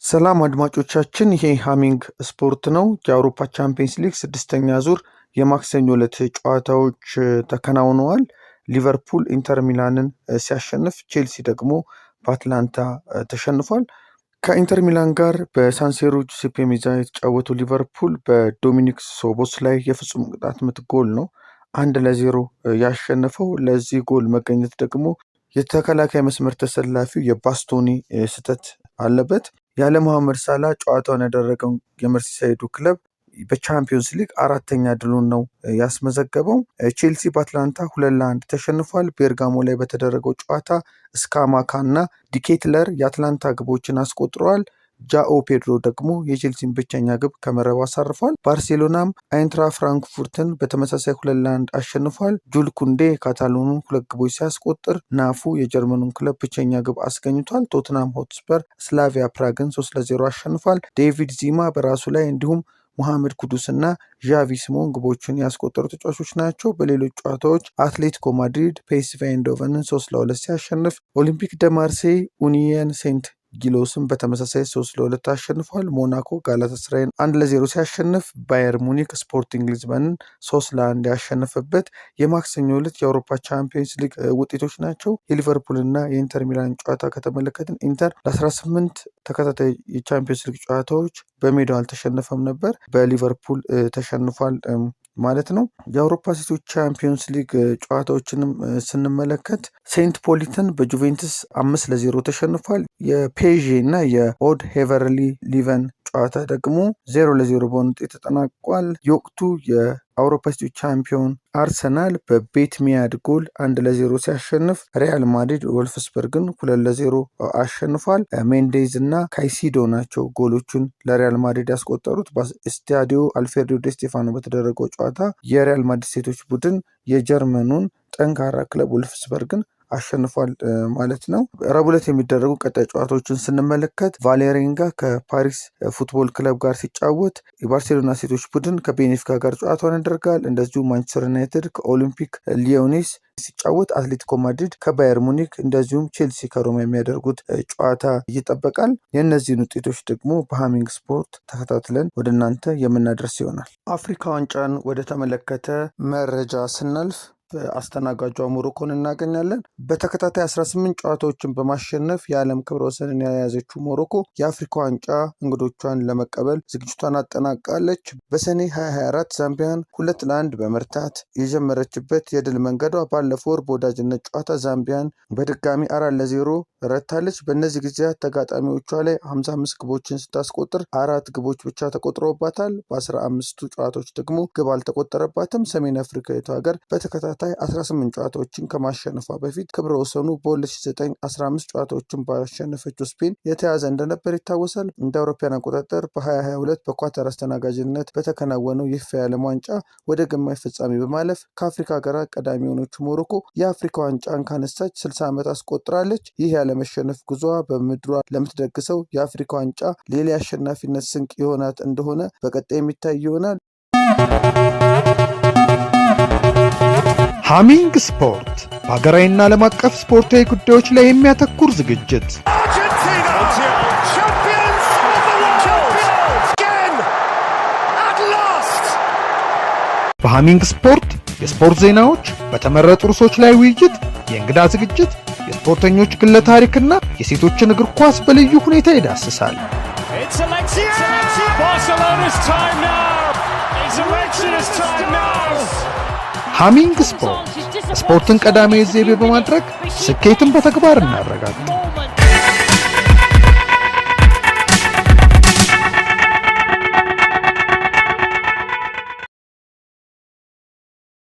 ሰላም አድማጮቻችን፣ ይሄ ሃሚንግ ስፖርት ነው። የአውሮፓ ቻምፒየንስ ሊግ ስድስተኛ ዙር የማክሰኞ ዕለት ጨዋታዎች ተከናውነዋል። ሊቨርፑል ኢንተር ሚላንን ሲያሸንፍ፣ ቼልሲ ደግሞ በአትላንታ ተሸንፏል። ከኢንተር ሚላን ጋር በሳንሴሮ ጁሴፔ ሜአዛ የተጫወቱ ሊቨርፑል በዶሚኒክ ሶቦስ ላይ የፍጹም ቅጣት ምት ጎል ነው 1-0 ያሸነፈው። ለዚህ ጎል መገኘት ደግሞ የተከላካይ መስመር ተሰላፊው የባስቶኒ ስህተት አለበት። ያለ መሐመድ ሳላ ጨዋታውን ያደረገው የመርሲሳይዱ ክለብ በቻምፒዮንስ ሊግ አራተኛ ድሉን ነው ያስመዘገበው። ቼልሲ በአትላንታ 2-1 ተሸንፏል። ቤርጋሞ ላይ በተደረገው ጨዋታ ስካማካ እና ዲኬትለር የአትላንታ ግቦችን አስቆጥረዋል። ጃኦ ፔድሮ ደግሞ የቼልሲን ብቸኛ ግብ ከመረብ አሳርፏል። ባርሴሎናም አይንትራ ፍራንክፉርትን በተመሳሳይ 2-1 አሸንፏል። ጁል ኩንዴ ካታሎኑ 2 ግቦች ሲያስቆጥር፣ ናፉ የጀርመኑን ክለብ ብቸኛ ግብ አስገኝቷል። ቶትናም ሆትስፐር ስላቪያ ፕራግን 3-0 አሸንፏል። ዴቪድ ዚማ በራሱ ላይ እንዲሁም ሙሐመድ ኩዱስ እና ዣቪ ሲሞን ግቦችን ያስቆጠሩ ተጫዋቾች ናቸው። በሌሎች ጨዋታዎች አትሌቲኮ ማድሪድ ፒኤስቪ አይንድሆቨንን 3-2 ሲያሸንፍ፣ ኦሊምፒክ ደ ማርሴይ ኡኒየን ሴንት ጊሎስን በተመሳሳይ 3-2 አሸንፏል። ሞናኮ ጋላታሳራይን 1-0 ሲያሸንፍ፣ ባየር ሙኒክ ስፖርቲንግ ሊዝበንን 3-1 ያሸነፈበት የማክሰኞ ዕለት የአውሮፓ ቻምፒየንስ ሊግ ውጤቶች ናቸው። የሊቨርፑል እና የኢንተር ሚላን ጨዋታ ከተመለከትን ኢንተር ለ18 ተከታታይ የቻምፒየንስ ሊግ ጨዋታዎች በሜዳው አልተሸነፈም ነበር። በሊቨርፑል ተሸንፏል ማለት ነው። የአውሮፓ ሴቶች ቻምፒዮንስ ሊግ ጨዋታዎችንም ስንመለከት ሴንት ፖሊተን በጁቬንትስ 5-0 ተሸንፏል። የፔዤ እና የኦድ ሄቨርሊ ሊቨን ጨዋታ ደግሞ 0-0 በሆነ ውጤት ተጠናቋል። የወቅቱ የአውሮፓ ሴቶች ቻምፒዮን አርሰናል በቤት ሚያድ ጎል 1-0 ሲያሸንፍ፣ ሪያል ማድሪድ ወልፍስበርግን 2-0 አሸንፏል። ሜንዴዝ እና ካይሲዶ ናቸው ጎሎቹን ለሪያል ማድሪድ ያስቆጠሩት። በስታዲዮ አልፌርዶ ዴ ስቴፋኖ በተደረገው ጨዋታ የሪያል ማድሪድ ሴቶች ቡድን የጀርመኑን ጠንካራ ክለብ ወልፍስበርግን አሸንፏል ማለት ነው። ረቡዕ ዕለት የሚደረጉ ቀጣይ ጨዋታዎችን ስንመለከት ቫሌሬንጋ ከፓሪስ ፉትቦል ክለብ ጋር ሲጫወት፣ የባርሴሎና ሴቶች ቡድን ከቤኔፊካ ጋር ጨዋታውን ያደርጋል። እንደዚሁ ማንቸስተር ዩናይትድ ከኦሊምፒክ ሊዮኔስ ሲጫወት፣ አትሌቲኮ ማድሪድ ከባየር ሙኒክ እንደዚሁም ቼልሲ ከሮማ የሚያደርጉት ጨዋታ ይጠበቃል። የእነዚህን ውጤቶች ደግሞ በሃሚንግ ስፖርት ተከታትለን ወደ እናንተ የምናደርስ ይሆናል። አፍሪካ ዋንጫን ወደ ተመለከተ መረጃ ስናልፍ አስተናጋጇ ሞሮኮን እናገኛለን። በተከታታይ 18 ጨዋታዎችን በማሸነፍ የዓለም ክብረ ወሰንን የያዘችው ሞሮኮ የአፍሪካ ዋንጫ እንግዶቿን ለመቀበል ዝግጅቷን አጠናቃለች። በሰኔ 2024 ዛምቢያን 2-1 በመርታት የጀመረችበት የድል መንገዷ ባለፈው ወር በወዳጅነት ጨዋታ ዛምቢያን በድጋሚ 4-0 ረታለች። በእነዚህ ጊዜያት ተጋጣሚዎቿ ላይ 55 ግቦችን ስታስቆጥር 4 ግቦች ብቻ ተቆጥረውባታል። በ15ቱ ጨዋታዎች ደግሞ ግብ አልተቆጠረባትም። ሰሜን አፍሪካዊቷ ሀገር በተከታታይ 18 ጨዋታዎችን ከማሸነፏ በፊት ክብረ ወሰኑ በ2009 15 ጨዋታዎችን ባሸነፈችው ስፔን የተያዘ እንደነበር ይታወሳል። እንደ አውሮፓውያን አቆጣጠር በ2022 በኳታር አስተናጋጅነት በተከናወነው የፊፋ የዓለም ዋንጫ ወደ ግማሽ ፍጻሜ በማለፍ ከአፍሪካ ሀገራት ቀዳሚ የሆነችው ሞሮኮ የአፍሪካ ዋንጫን ካነሳች 60 ዓመት አስቆጥራለች። ይህ ያለመሸነፍ ጉዞዋ በምድሯ ለምትደግሰው የአፍሪካ ዋንጫ ሌላ የአሸናፊነት ስንቅ የሆናት እንደሆነ በቀጣይ የሚታይ ይሆናል። ሃሚንግ ስፖርት በሀገራዊና ዓለም አቀፍ ስፖርታዊ ጉዳዮች ላይ የሚያተኩር ዝግጅት። በሃሚንግ ስፖርት የስፖርት ዜናዎች፣ በተመረጡ ርዕሶች ላይ ውይይት፣ የእንግዳ ዝግጅት፣ የስፖርተኞች ግለ ታሪክና የሴቶችን እግር ኳስ በልዩ ሁኔታ ይዳስሳል። ሃሚንግ ስፖርት ስፖርትን ቀዳሚ ዘይቤ በማድረግ ስኬትን በተግባር እናረጋግጥ።